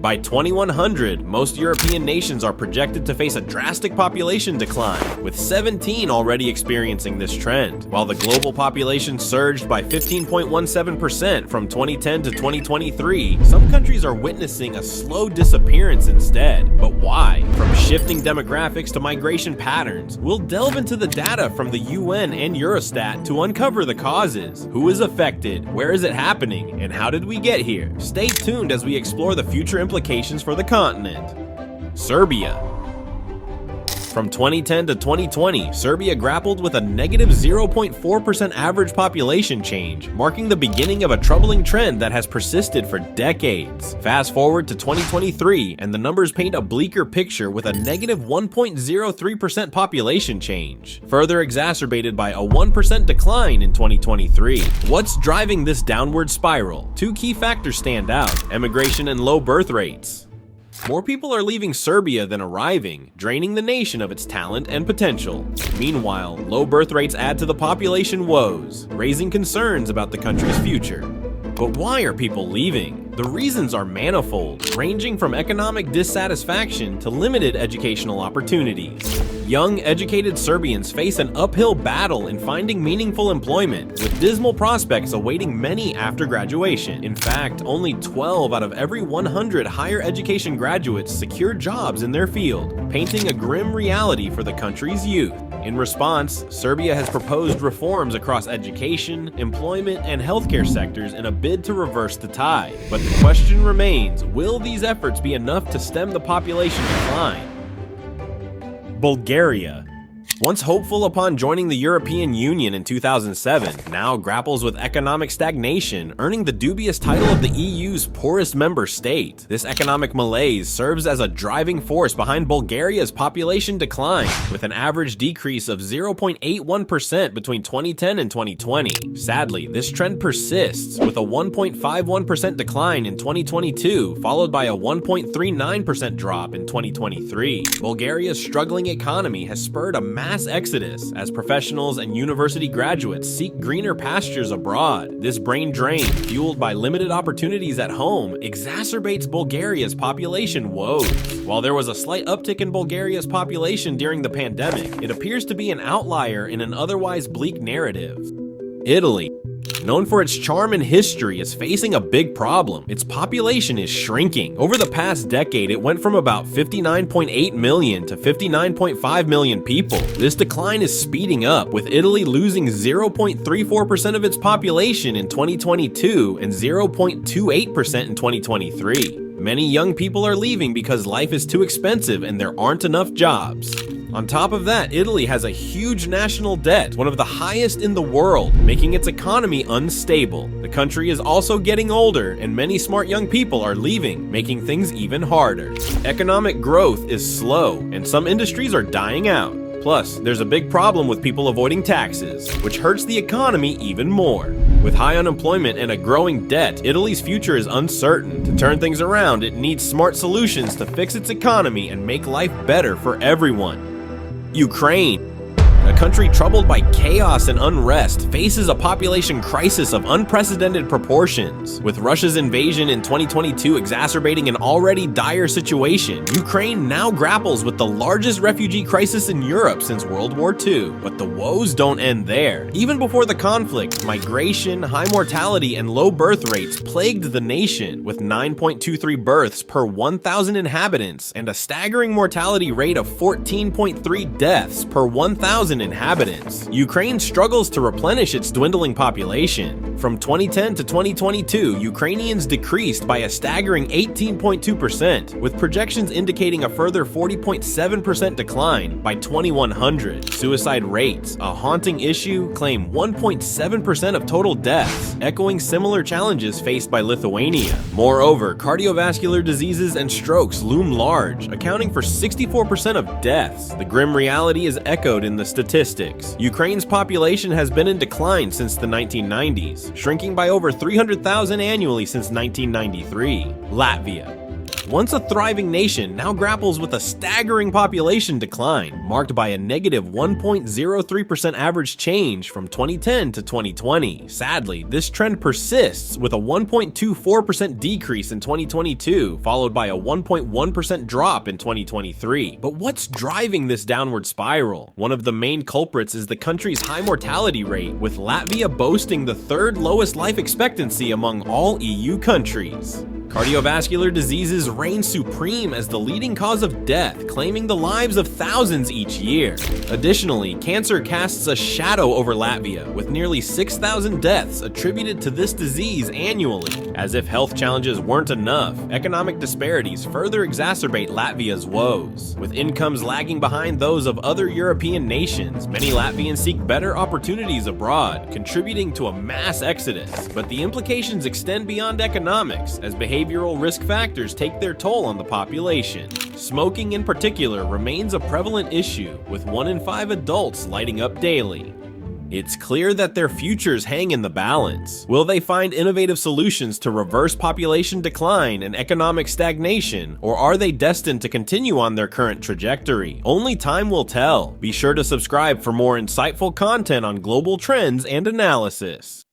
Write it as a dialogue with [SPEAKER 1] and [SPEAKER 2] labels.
[SPEAKER 1] By 2100, most European nations are projected to face a drastic population decline, with 17 already experiencing this trend. While the global population surged by 15.17% from 2010 to 2023, some countries are witnessing a slow disappearance instead. But why? From shifting demographics to migration patterns, we'll delve into the data from the UN and Eurostat to uncover the causes. Who is affected? Where is it happening? And how did we get here? Stay tuned as we explore the future implications for the continent. Serbia. From 2010 to 2020, Serbia grappled with a negative 0.4% average population change, marking the beginning of a troubling trend that has persisted for decades. Fast forward to 2023, and the numbers paint a bleaker picture with a negative 1.03% population change, further exacerbated by a 1% decline in 2023. What's driving this downward spiral? Two key factors stand out: emigration and low birth rates. More people are leaving Serbia than arriving, draining the nation of its talent and potential. Meanwhile, low birth rates add to the population woes, raising concerns about the country's future. But why are people leaving? The reasons are manifold, ranging from economic dissatisfaction to limited educational opportunities. Young, educated Serbians face an uphill battle in finding meaningful employment, with dismal prospects awaiting many after graduation. In fact, only 12 out of every 100 higher education graduates secure jobs in their field, painting a grim reality for the country's youth. In response, Serbia has proposed reforms across education, employment, and healthcare sectors in a bid to reverse the tide. But the question remains, will these efforts be enough to stem the population decline? Bulgaria. Once hopeful upon joining the European Union in 2007, now grapples with economic stagnation, earning the dubious title of the EU's poorest member state. This economic malaise serves as a driving force behind Bulgaria's population decline, with an average decrease of 0.81% between 2010 and 2020. Sadly, this trend persists, with a 1.51% decline in 2022, followed by a 1.39% drop in 2023. Bulgaria's struggling economy has spurred a mass exodus as professionals and university graduates seek greener pastures abroad. This brain drain, fueled by limited opportunities at home, exacerbates Bulgaria's population woes. While there was a slight uptick in Bulgaria's population during the pandemic, it appears to be an outlier in an otherwise bleak narrative. Italy. Known for its charm and history, is facing a big problem. Its population is shrinking. Over the past decade, it went from about 59.8 million to 59.5 million people. This decline is speeding up, with Italy losing 0.34% of its population in 2022 and 0.28% in 2023. Many young people are leaving because life is too expensive and there aren't enough jobs. On top of that, Italy has a huge national debt, one of the highest in the world, making its economy unstable. The country is also getting older, and many smart young people are leaving, making things even harder. Economic growth is slow, and some industries are dying out. Plus, there's a big problem with people avoiding taxes, which hurts the economy even more. With high unemployment and a growing debt, Italy's future is uncertain. To turn things around, it needs smart solutions to fix its economy and make life better for everyone. Ukraine. A country troubled by chaos and unrest faces a population crisis of unprecedented proportions. With Russia's invasion in 2022 exacerbating an already dire situation, Ukraine now grapples with the largest refugee crisis in Europe since World War II. But the woes don't end there. Even before the conflict, migration, high mortality, and low birth rates plagued the nation, with 9.23 births per 1,000 inhabitants and a staggering mortality rate of 14.3 deaths per 1,000 inhabitants. Ukraine struggles to replenish its dwindling population. From 2010 to 2022, Ukrainians decreased by a staggering 18.2%, with projections indicating a further 40.7% decline by 2100. Suicide rates, a haunting issue, claim 1.7% of total deaths, echoing similar challenges faced by Lithuania. Moreover, cardiovascular diseases and strokes loom large, accounting for 64% of deaths. The grim reality is echoed in the statistics. Ukraine's population has been in decline since the 1990s, shrinking by over 300,000 annually since 1993. Latvia. Once a thriving nation now grapples with a staggering population decline, marked by a negative 1.03% average change from 2010 to 2020. Sadly, this trend persists with a 1.24% decrease in 2022, followed by a 1.1% drop in 2023. But what's driving this downward spiral? One of the main culprits is the country's high mortality rate, with Latvia boasting the third lowest life expectancy among all EU countries. Cardiovascular diseases reign supreme as the leading cause of death, claiming the lives of thousands each year. Additionally, cancer casts a shadow over Latvia, with nearly 6,000 deaths attributed to this disease annually. As if health challenges weren't enough, economic disparities further exacerbate Latvia's woes. With incomes lagging behind those of other European nations, many Latvians seek better opportunities abroad, contributing to a mass exodus. But the implications extend beyond economics, as behavioral risk factors take their toll on the population. Smoking in particular remains a prevalent issue, with 1 in 5 adults lighting up daily. It's clear that their futures hang in the balance. Will they find innovative solutions to reverse population decline and economic stagnation, or are they destined to continue on their current trajectory? Only time will tell. Be sure to subscribe for more insightful content on global trends and analysis.